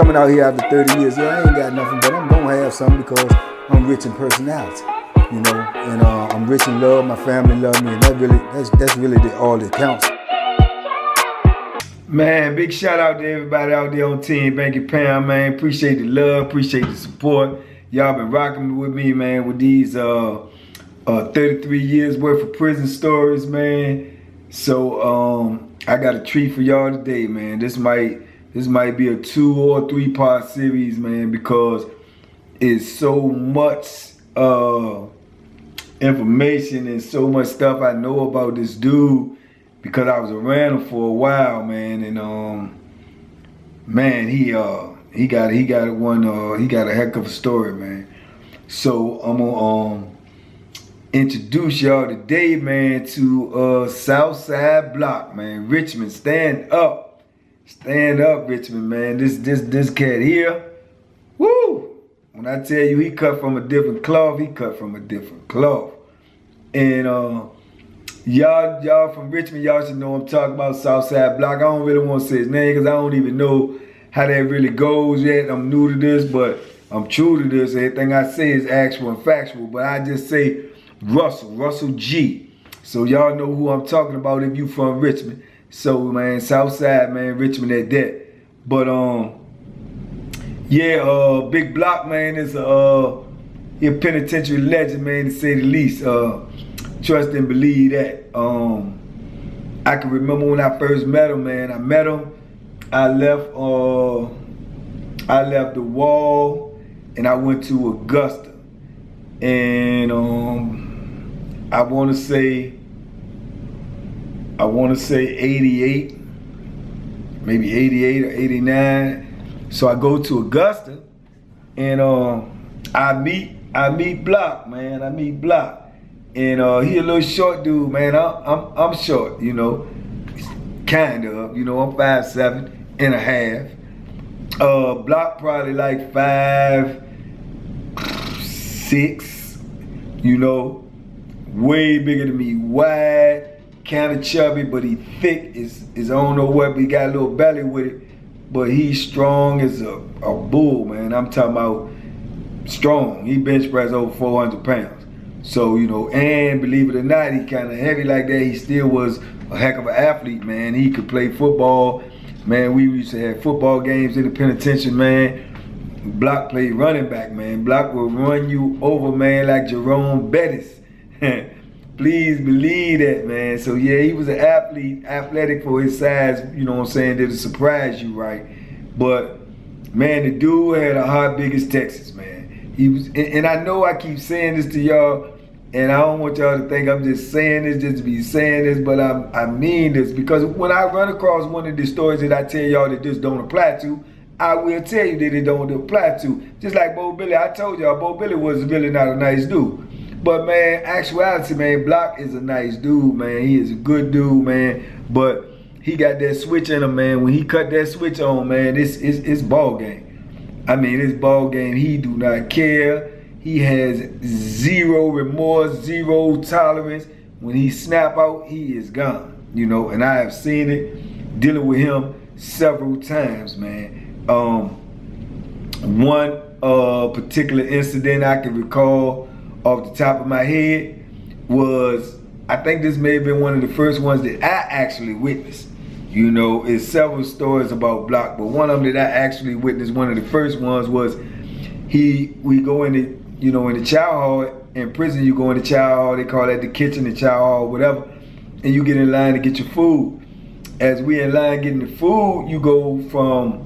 coming out here after 30 years, yeah, I ain't got nothing, but I'm gonna have something because I'm rich in personality, you know, and I'm rich in love. My family love me, and that's really all that counts. Man, big shout out to everybody out there on Team Banky Pound, man. Appreciate the love, appreciate the support. Y'all been rocking with me, man, with these 33 years worth of prison stories, man. So I got a treat for y'all today, man. This might be a 2 or 3 part series, man, because it's so much information and so much stuff I know about this dude because I was around him for a while, man. And man, he got a heck of a story, man. So I'm gonna introduce y'all today, man, to Southside block, man. Richmond, stand up. Stand up, Richmond, man. This cat here, woo! When I tell you he cut from a different cloth, he cut from a different cloth. And y'all from Richmond, y'all should know I'm talking about Southside block. I don't really want to say his name because I don't even know how that really goes yet. I'm new to this, but I'm true to this. Everything I say is actual and factual, but I just say Russell G. So y'all know who I'm talking about if you from Richmond. So, man, Southside, man, Richmond at that. But, yeah, Big Block, man, is a penitentiary legend, man, to say the least. Trust and believe that. I can remember when I first met him, man. I met him. I left the wall and I went to Augusta. And I want to say 88, maybe 88 or 89. So I go to Augusta and I meet Block, man. I meet Block. And he a little short dude, man. I'm short, you know. Kind of, you know, I'm 5'7" and a half. Block probably like 5'6", you know, way bigger than me, wide. Kind of chubby, but he thick. Is I don't know what, but he got a little belly with it. But he's strong as a bull, man. I'm talking about strong. He bench press over 400 pounds. So, you know, and believe it or not, he kind of heavy like that. He still was a heck of an athlete, man. He could play football. Man, we used to have football games in the penitentiary, man. Block played running back, man. Block will run you over, man, like Jerome Bettis. Please believe that, man. So yeah, he was an athlete, athletic for his size, you know what I'm saying, that'll surprise you, right? But man, the dude had a heart big as Texas, man. He was, and I know I keep saying this to y'all, and I don't want y'all to think I'm just saying this just to be saying this, but I mean this, because when I run across one of the stories that I tell y'all that this don't apply to, I will tell you that it don't apply to. Just like Bo Billy, I told y'all, Bo Billy was really not a nice dude. But man, actuality, man, Block is a nice dude, man. He is a good dude, man. But he got that switch in him, man. When he cut that switch on, man, it's ball game. I mean, it's ball game. He do not care. He has zero remorse, zero tolerance. When he snap out, he is gone. You know, and I have seen it dealing with him several times, man. One particular incident I can recall off the top of my head was, I think this may have been one of the first ones that I actually witnessed. You know, it's several stories about Block, but one of them that I actually witnessed, one of the first ones was we go in the, you know, in the chow hall. In prison, you go in the chow hall, they call that the kitchen, the chow hall, whatever, and you get in line to get your food. As we in line getting the food, you go from,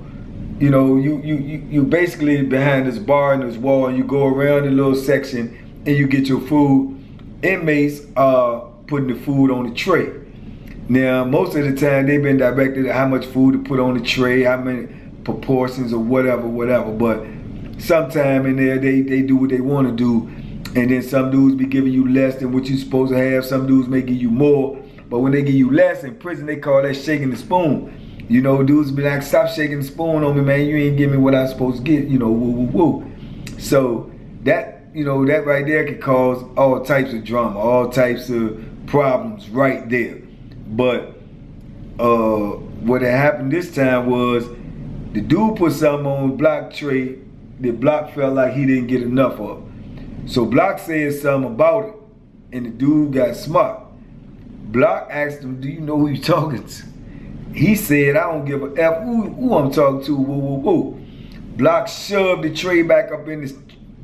you know, you basically behind this bar and this wall, and you go around the little section and you get your food. Inmates are putting the food on the tray. Now, most of the time they've been directed at how much food to put on the tray, how many proportions or whatever. But sometime in there they do what they want to do, and then some dudes be giving you less than what you're supposed to have. Some dudes may give you more, but when they give you less in prison, they call that shaking the spoon. You know, dudes be like, stop shaking the spoon on me, man. You ain't giving me what I'm supposed to get. You know, woo, woo, woo. So that, you know, that right there could cause all types of drama, all types of problems right there. But what had happened this time was The dude put something on Block tray that Block felt like he didn't get enough of. So Block said something about it, and the dude got smart. Block asked him, do you know who you talking to? He said, I don't give a F who I'm talking to, woo, woo, woo. Block shoved the tray back up in his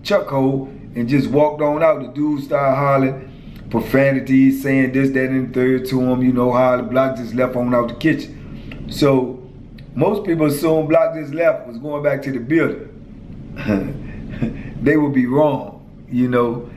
chuck hole and just walked on out. The dude started hollering profanities, saying this, that, and the third to him, you know, hollering. Block just left on out the kitchen. So most people assume Block just left, was going back to the building. They would be wrong, you know.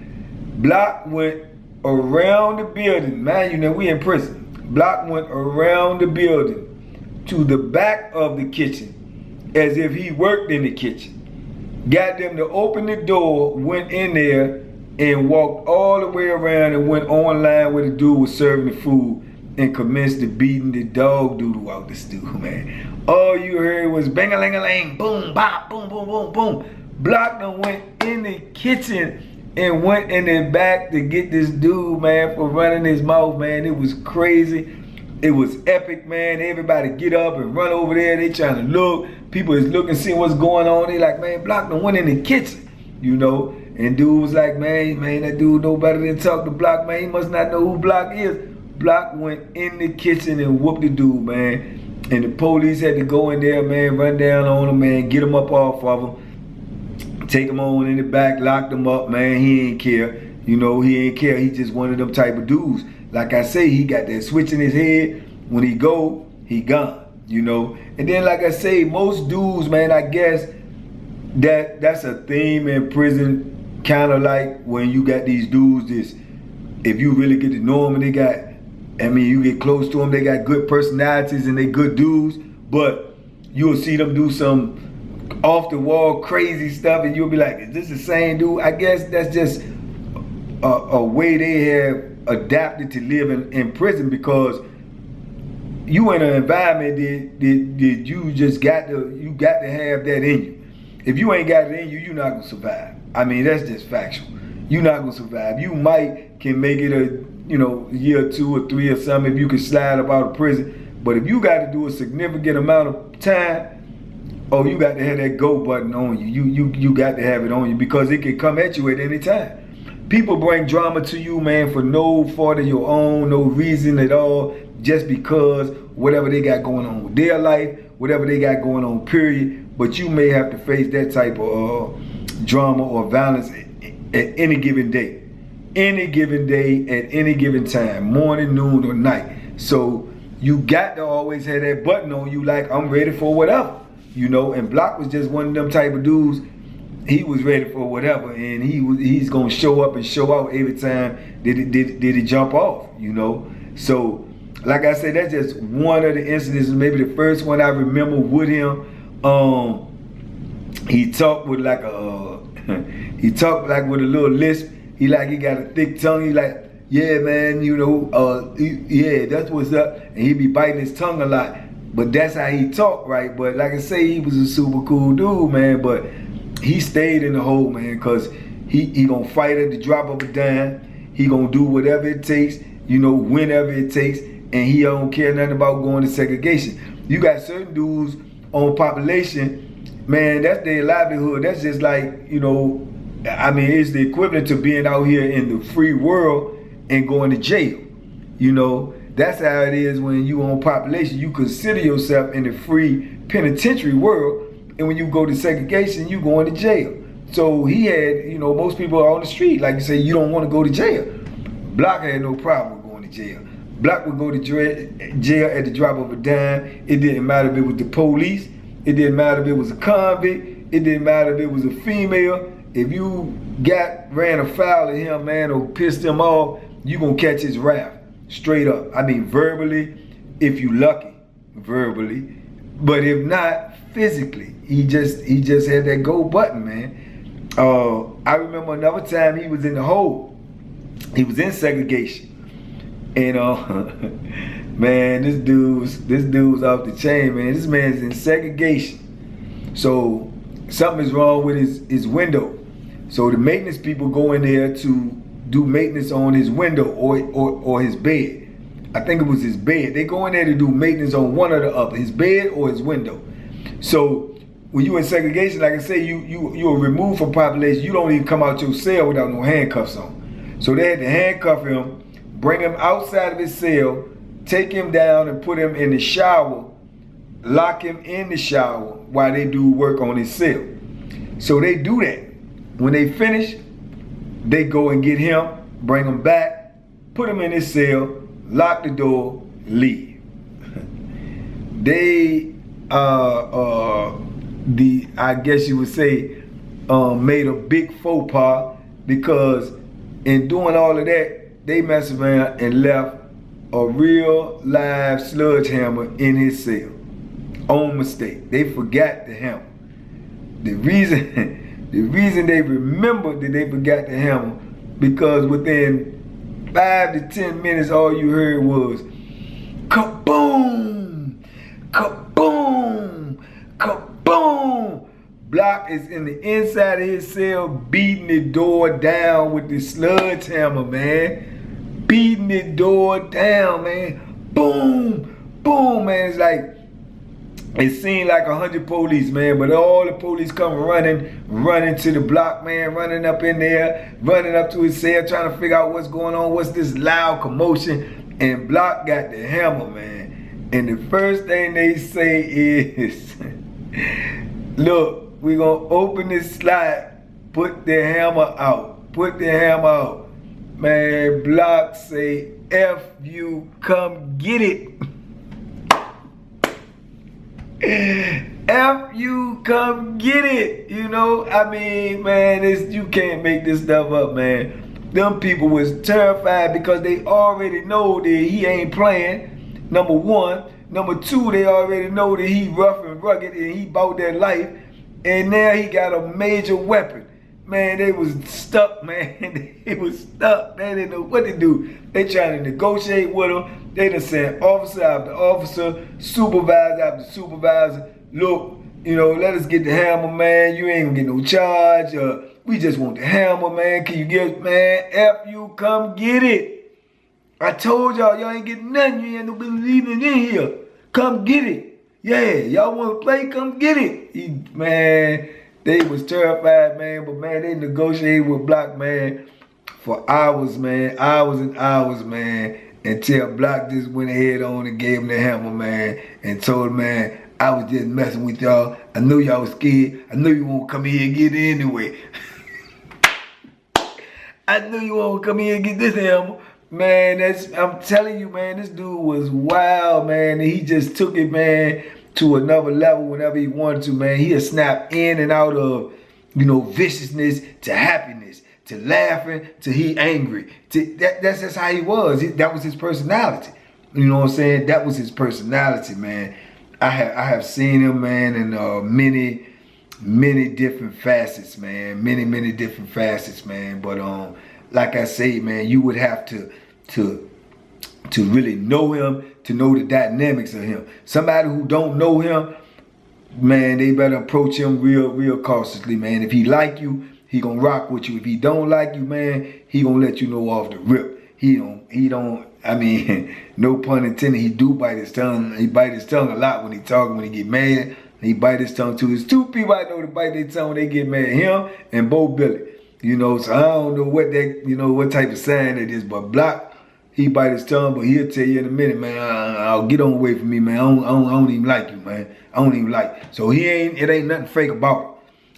Block went around the building. Man, you know, we in prison. Block went around the building to the back of the kitchen as if he worked in the kitchen. Got them to open the door, went in there, and walked all the way around and went online where the dude was serving the food and commenced to beating the dog doodle out the stew, man. All you heard was bang-a-ling-a-ling, boom, bop, boom, boom, boom, boom. Block done went in the kitchen and went in the back to get this dude, man, for running his mouth, man. It was crazy. It was epic, man. Everybody get up and run over there. They trying to look. People is looking, seeing what's going on. They like, man, Block done went in the kitchen, you know. And dude was like, man, that dude know better than talk to Block, man. He must not know who Block is. Block went in the kitchen and whooped the dude, man. And the police had to go in there, man, run down on him, man, get him up off of him. Take him on in the back, locked him up, man. He ain't care. You know, he ain't care. He just one of them type of dudes. Like I say, he got that switch in his head. When he go, he gone, you know. And then, like I say, most dudes, man, I guess that's a theme in prison, kind of like when you got these dudes, if you really get to know them and they got, I mean, you get close to them, they got good personalities and they good dudes, but you'll see them do some off the wall crazy stuff and you'll be like, is this the same dude? I guess that's just a way they have adapted to live in prison, because you in an environment that you just got to have that in you. If you ain't got it in you, you're not gonna survive. I mean, that's just factual. You're not gonna survive. You can make it a year or 2 or 3 or something if you can slide up out of prison. But if you got to do a significant amount of time, oh, you got to have that go button on you. You got to have it on you, because it can come at you at any time. People bring drama to you, man, for no fault of your own, no reason at all, just because whatever they got going on with their life, whatever they got going on, period. But you may have to face that type of drama or violence at any given day. Any given day, at any given time, morning, noon, or night. So you got to always have that button on you, like, I'm ready for whatever. You know, and Block was just one of them type of dudes. He was ready for whatever, and he's gonna show up and show out every time did he jump off, you know. So, like I said, that's just one of the incidents, maybe the first one I remember with him. He talked with like with a little lisp. He got a thick tongue. He like, yeah, man, yeah, that's what's up. And he be biting his tongue a lot. But that's how he talked, right? But like I say, he was a super cool dude, man. But he stayed in the hole, man, because he gonna fight at the drop of a dime. He gonna do whatever it takes, whenever it takes. And he don't care nothing about going to segregation. You got certain dudes on population, man, that's their livelihood. That's just like, I mean, it's the equivalent to being out here in the free world and going to jail, That's how it is when you on population. You consider yourself in the free penitentiary world, and when you go to segregation, you going to jail. So he had, most people are on the street, like you say, you don't want to go to jail. Block had no problem with going to jail. Block would go to jail at the drop of a dime. It didn't matter if it was the police. It didn't matter if it was a convict. It didn't matter if it was a female. If you ran afoul of him, man, or pissed him off, you gonna catch his wrath. Straight up. I mean, verbally, if you lucky, verbally. But if not, physically. He just had that go button, man. I remember another time he was in the hole. He was in segregation. And man, this dude's off the chain, man. This man's in segregation. So something is wrong with his window. So the maintenance people go in there to do maintenance on his window or his bed. I think it was his bed. They go in there to do maintenance on one or the other, his bed or his window. So when you in segregation, like I say, you are removed from population. You don't even come out your cell without no handcuffs on. So they had to handcuff him, bring him outside of his cell, take him down and put him in the shower, lock him in the shower while they do work on his cell. So they do that. When they finish, they go and get him, bring him back, put him in his cell, lock the door, leave. They I guess you would say made a big faux pas, because in doing all of that, they messed around and left a real live sledgehammer in his cell. On mistake. They forgot the hammer. The reason they remembered that they forgot the hammer, because within 5 to 10 minutes, all you heard was kaboom, kaboom, kaboom. Block is in the inside of his cell, beating the door down with the sledgehammer, man. Beating the door down, man. Boom, boom, man. It's like, it seemed like 100 police, man, but all the police come running to the block, man, running up in there, running up to his cell, trying to figure out what's going on, what's this loud commotion, and Block got the hammer, man. And the first thing they say is, look, we're gonna open this slot, put the hammer out, put the hammer out. Man, Block say, F you, come get it. F you, come get it. You know, I mean, man, you can't make this stuff up, man. Them people was terrified because they already know that he ain't playing, number one. Number two, they already know that he rough and rugged and he bought that life. And now he got a major weapon. Man, they was stuck, man. They was stuck. They didn't know what to do. They trying to negotiate with him. They done sent officer after officer, supervisor after supervisor. Look, you know, let us get the hammer, man. You ain't gonna get no charge. We just want the hammer, man. Can you get, man? F you, come get it. I told y'all ain't getting nothing. You ain't no believing in here. Come get it. Yeah, y'all want to play? Come get it. Man, they was terrified, man. But, man, they negotiated with Block, man, for hours, man. Hours and hours, man. Until Block just went ahead on and gave him the hammer, man. And told him, man, I was just messing with y'all. I know y'all was scared. I know you won't come here and get it anyway. I know you won't come here and get this hammer. Man, I'm telling you, man, this dude was wild, man. And he just took it, man, to another level whenever he wanted to, man. He'll snap in and out of, you know, viciousness to happiness, to laughing, to he angry. That's just how he was. That was his personality. You know what I'm saying? That was his personality, man. I have seen him, man, in many different facets, man. Many different facets, man. But like I say, man, you would have to really know him, to know the dynamics of him. Somebody who don't know him, man, they better approach him real cautiously, man. If he like you, he gonna rock with you. If he don't like you, man, he gonna let you know off the rip. He don't, I mean, no pun intended, he do bite his tongue. He bite his tongue a lot when he talking, when he get mad. He bite his tongue too. There's two people I know that bite their tongue when they get mad, him and Bo Billy. You know, so I don't know what that, you know, what type of sign it is, but Block, he bite his tongue, but he'll tell you in a minute, man, I'll get on away from me, man. I don't even like you, man. I don't even like you. So it ain't nothing fake about it.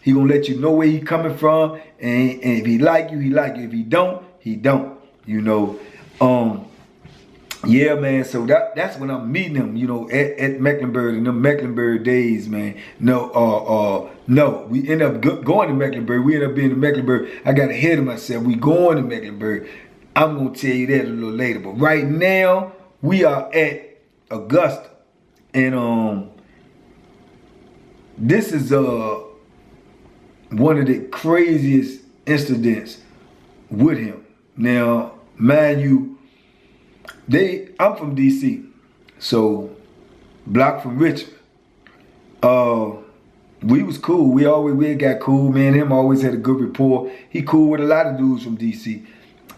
He gonna let you know where he coming from, and if he like you, he like you. If he don't, he don't. You know, yeah, man. So that's when I'm meeting him, you know, at Mecklenburg, in them Mecklenburg days, man. No, we end up going to Mecklenburg. We end up being in Mecklenburg. I got ahead of myself. We going to Mecklenburg. I'm gonna tell you that a little later. But right now, we are at Augusta, and this is one of the craziest incidents with him. Now, mind you, I'm from DC, so Block from Richmond. We was cool. We got cool. Me and him always had a good rapport. He cool with a lot of dudes from DC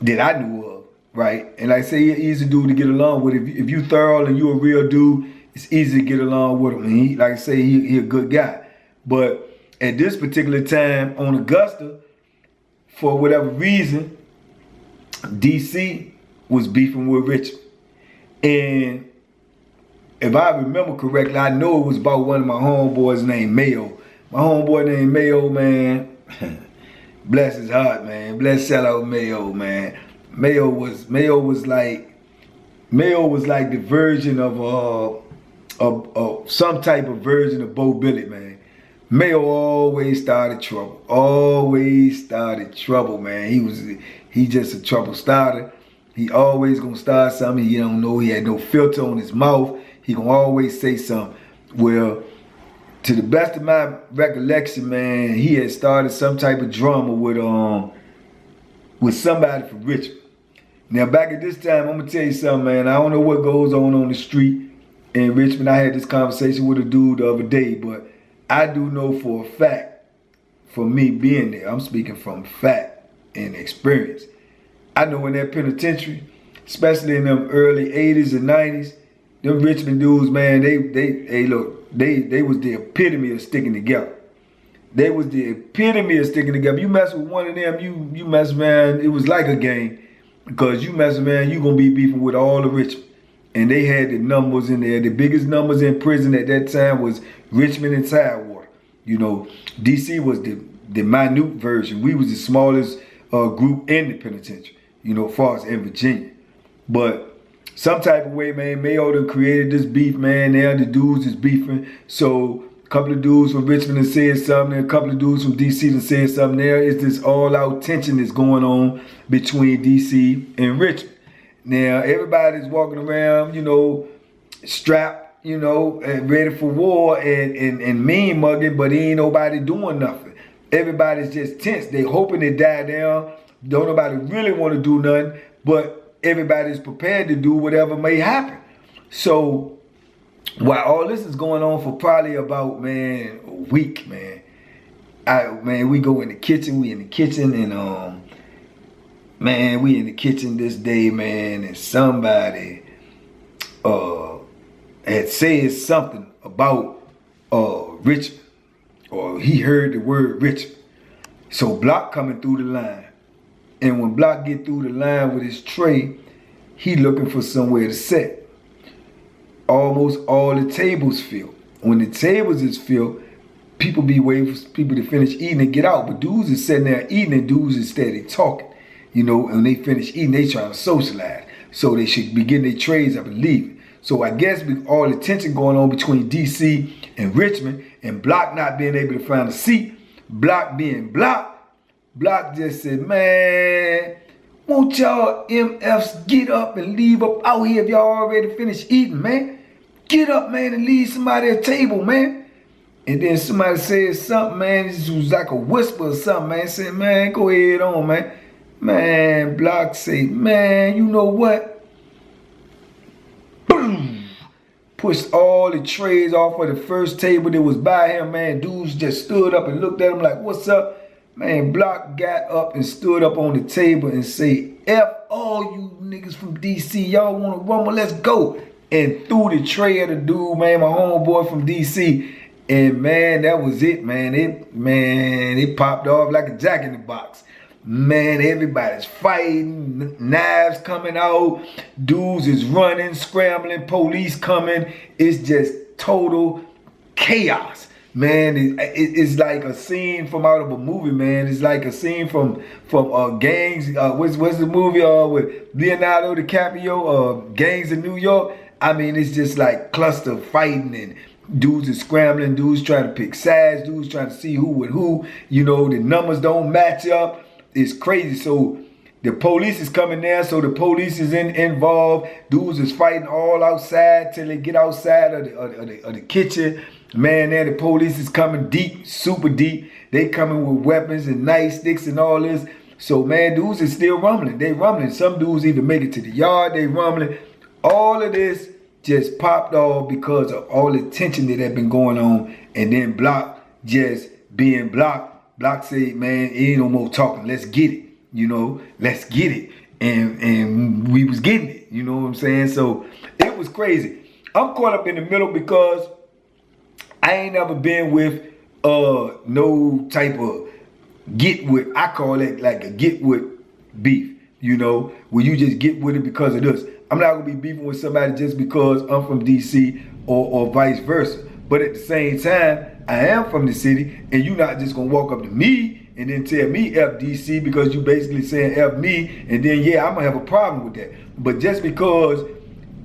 that I knew of, right? And like I say, he's a dude to get along with. If you thorough and you a real dude, it's easy to get along with him. And he, like I say, he a good guy. But at this particular time on Augusta, for whatever reason, DC was beefing with Richmond. And if I remember correctly, I know it was about one of my homeboys named Mayo. My homeboy named Mayo, man, bless his heart, man. Bless shout out Mayo, man. Mayo was like the version of some type of version of Bo Billy, man. Mayo always started trouble. Always started trouble, man. He just a trouble starter. He always gonna start something. You don't know, he had no filter on his mouth. He gonna always say something. Well, to the best of my recollection, man, he had started some type of drama with somebody from Richmond. Now back at this time, I'm gonna tell you something, man. I don't know what goes on the street in Richmond. I had this conversation with a dude the other day, but I do know for a fact, for me being there, I'm speaking from fact and experience. I know in that penitentiary, especially in them early 80s and 90s, them Richmond dudes, man, they was the epitome of sticking together. They was the epitome of sticking together. You mess with one of them, you mess, man, it was like a game. Because you mess, man, you gonna be beefing with all the Richmond. And they had the numbers in there. The biggest numbers in prison at that time was Richmond and Tidewater. You know, DC was the minute version. We was the smallest group in the penitentiary, you know, as far as in Virginia. But some type of way, man, Mayo done created this beef, man. Now the dudes is beefing. So a couple of dudes from Richmond done said something. A couple of dudes from DC done said something. There is this all-out tension that's going on between DC and Richmond. Now, everybody's walking around, you know, strapped, you know, and ready for war and mean mugging, but ain't nobody doing nothing. Everybody's just tense. They hoping to die down. Don't nobody really want to do nothing, but everybody's prepared to do whatever may happen. So, while all this is going on for probably about, man, a week, man, we go in the kitchen, and man, we in the kitchen this day, man, and somebody had said something about Richmond, or he heard the word Richmond. So Block coming through the line, and when Block get through the line with his tray, he looking for somewhere to sit. Almost all the tables filled. When the tables is filled, people be waiting for people to finish eating and get out, but dudes is sitting there eating and dudes is steady talking. You know, and when they finish eating, they trying to socialize. So they should be getting their trays up and leaving. So I guess with all the tension going on between DC and Richmond, and Block not being able to find a seat, Block being Block just said, man, won't y'all MFs get up and leave up out here if y'all already finished eating, man? Get up, man, and leave somebody a table, man. And then somebody said something, man, this was like a whisper or something, man. Said, man, go ahead on, man. Man, Block say, man, you know what? Boom! Pushed all the trays off of the first table that was by him, man. Dudes just stood up and looked at him like, what's up? Man, Block got up and stood up on the table and say, F all you niggas from DC, y'all want to rumble, let's go. And threw the tray at the dude, man, my homeboy from DC. And man, that was it, man. It popped off like a jack in the box. Man, everybody's fighting, knives coming out, dudes is running, scrambling, police coming. It's just total chaos. Man, it's like a scene from out of a movie, man. It's like a scene from Gangs. What's the movie with Leonardo DiCaprio? Gangs in New York. I mean, it's just like cluster fighting, and dudes is scrambling, dudes trying to pick sides, dudes trying to see who with who. You know, the numbers don't match up. It's crazy. So the police is coming there, so the police is involved. Dudes is fighting all outside till they get outside of the kitchen. Man, there the police is coming deep, super deep. They coming with weapons and nightsticks and all this. So man, dudes is still rumbling. They rumbling. Some dudes even make it to the yard. They rumbling. All of this just popped off because of all the tension that had been going on. And then Block just being Block. Block said, man, ain't no more talking. Let's get it. You know, let's get it. And we was getting it. You know what I'm saying? So it was crazy. I'm caught up in the middle because I ain't never been with no type of get with, I call it like a get with beef, you know, where you just get with it because of this. I'm not gonna be beefing with somebody just because I'm from DC or vice versa. But at the same time, I am from the city, and you're not just gonna walk up to me and then tell me F DC because you basically saying F me, and then yeah, I'm gonna have a problem with that. But just because,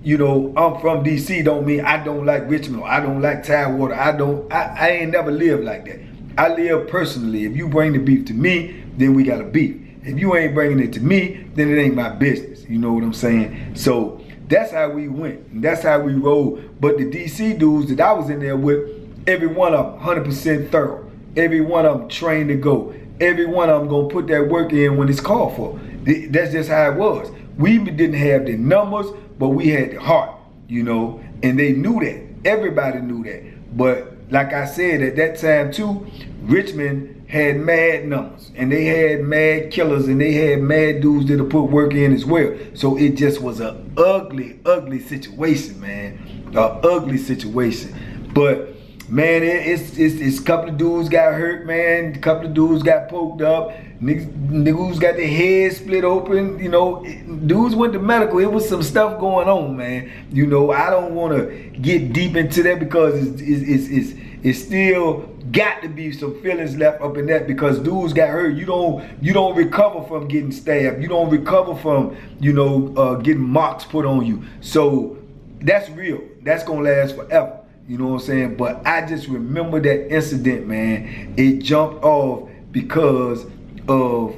you know, I'm from DC don't mean I don't like Richmond, or I don't like Tidewater. I ain't never lived like that. I live personally. If you bring the beef to me, then we got a beef. If you ain't bringing it to me, then it ain't my business. You know what I'm saying? So that's how we went. And that's how we roll. But the DC dudes that I was in there with, every one of them 100% thorough. Every one of them trained to go. Every one of them gonna put that work in when it's called for. That's just how it was. We didn't have the numbers, but we had the heart, you know, and they knew that. Everybody knew that. But like I said, at that time too, Richmond had mad numbers, and they had mad killers, and they had mad dudes that'll put work in as well. So it just was an ugly, ugly situation, man. An ugly situation. But man, it's a couple of dudes got hurt, man. A couple of dudes got poked up. Niggas got their heads split open. You know, dudes went to medical. It was some stuff going on, man. You know, I don't want to get deep into that because it's still got to be some feelings left up in that because dudes got hurt. You don't recover from getting stabbed. You don't recover from, you know, getting marks put on you. So that's real. That's gonna last forever. You know what I'm saying? But I just remember that incident, man. It jumped off because of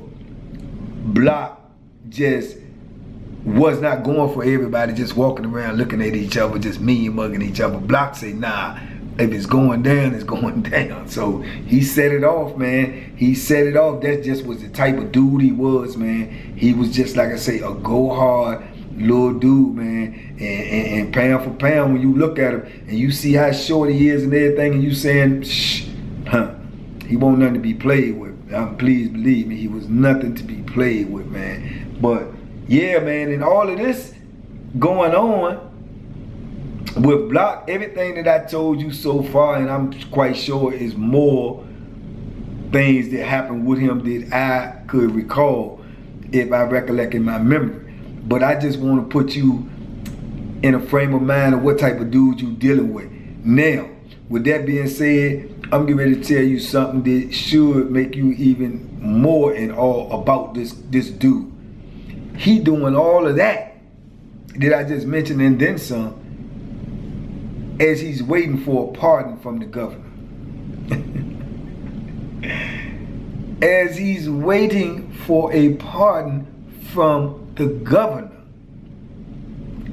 Block just was not going for everybody just walking around looking at each other, just mean mugging each other. Block say, nah, if it's going down, it's going down. So he set it off, man. He set it off. That just was the type of dude he was, man. He was just, like I say, a go hard little dude, man. And pound for pound, when you look at him and you see how short he is and everything, and you saying, shh, he won't nothing to be played with. Please believe me, he was nothing to be played with, man. But yeah, man, and all of this going on with Block, everything that I told you so far, and I'm quite sure is more things that happened with him that I could recall if I recollect in my memory. But I just want to put you in a frame of mind of what type of dude you dealing with. Now, with that being said, I'm getting ready to tell you something that should make you even more in awe about this dude. He doing all of that I just mentioned and then some, as he's waiting for a pardon from the governor. As he's waiting for a pardon from the governor.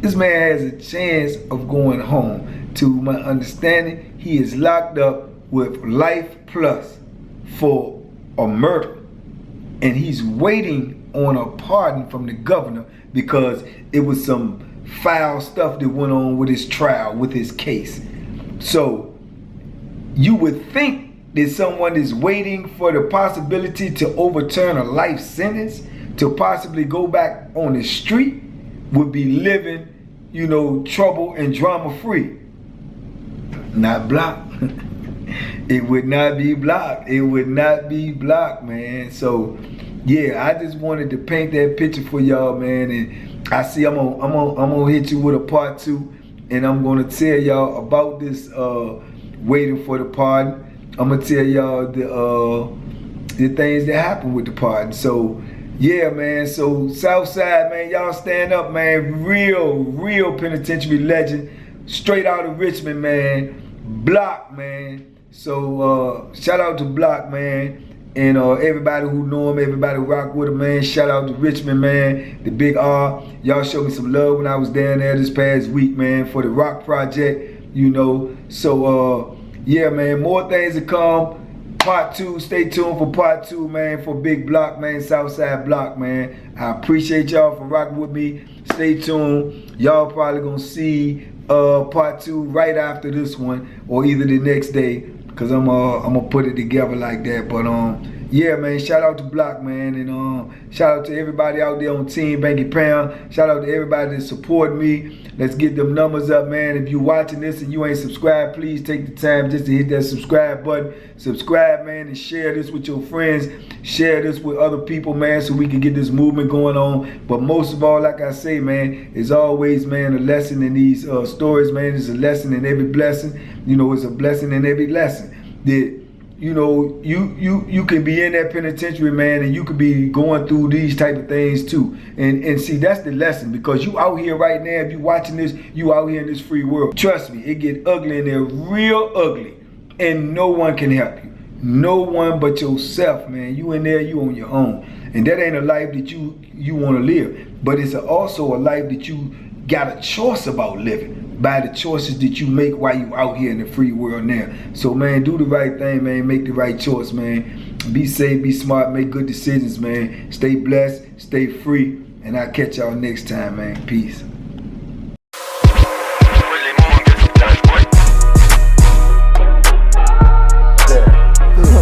This man has a chance of going home. To my understanding, he is locked up with life plus for a murder. And he's waiting on a pardon from the governor because it was some foul stuff that went on with his trial, with his case. So you would think that someone is waiting for the possibility to overturn a life sentence, to possibly go back on the street, would be living, you know, trouble and drama free. Not Block. It would not be Block. It would not be Block, man. So yeah, I just wanted to paint that picture for y'all, man. And I see I'm gonna hit you with a part 2, and I'm gonna tell y'all about this waiting for the pardon. I'm gonna tell y'all the things that happened with the pardon. So yeah, man. So Southside, man, y'all stand up, man. Real penitentiary legend, straight out of Richmond, man. Block, man. So shout out to Block, man. And everybody who know him, everybody who rock with him, man. Shout out to Richmond, man. The Big R. Y'all showed me some love when I was down there this past week, man, for the Rock Project, you know. So yeah, man, more things to come. Part 2, stay tuned for part 2, man, for Big Block, man, Southside Block, man. I appreciate y'all for rocking with me. Stay tuned. Y'all probably gonna see part 2 right after this one, or either the next day, because I'm gonna put it together like that. But yeah, man, shout out to Block, man, and shout out to everybody out there on Team Banky Pound. Shout out to everybody that support me. Let's get them numbers up, man. If you watching this and you ain't subscribed, please take the time just to hit that subscribe button. Subscribe, man, and share this with your friends. Share this with other people, man, so we can get this movement going on. But most of all, like I say, man, is always, man, a lesson in these stories, man. It's a lesson in every blessing. You know, it's a blessing in every lesson. That, you know, you can be in that penitentiary, man, and you could be going through these type of things too. And see, that's the lesson, because you out here right now, if you watching this, you out here in this free world. Trust me, it get ugly in there, real ugly, and no one can help you. No one but yourself, man. You in there, you on your own. And that ain't a life that you want to live. But it's also a life that you got a choice about living by the choices that you make while you out here in the free world now. So, man, do the right thing, man. Make the right choice, man. Be safe, be smart, make good decisions, man. Stay blessed, stay free, and I'll catch y'all next time, man. Peace.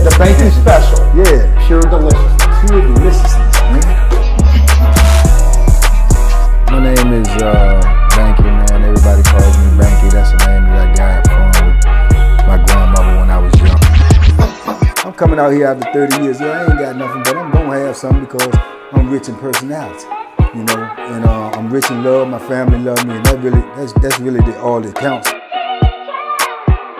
The bacon special. Yeah. Pure deliciousness. Pure deliciousness, man. My name is Banky, man. Everybody calls me Banky. That's the name that I got from my grandmother when I was young. I'm coming out here after 30 years. Yeah, I ain't got nothing, but I'm gonna have something because I'm rich in personality, you know, and I'm rich in love. My family love me, and that's really all that counts.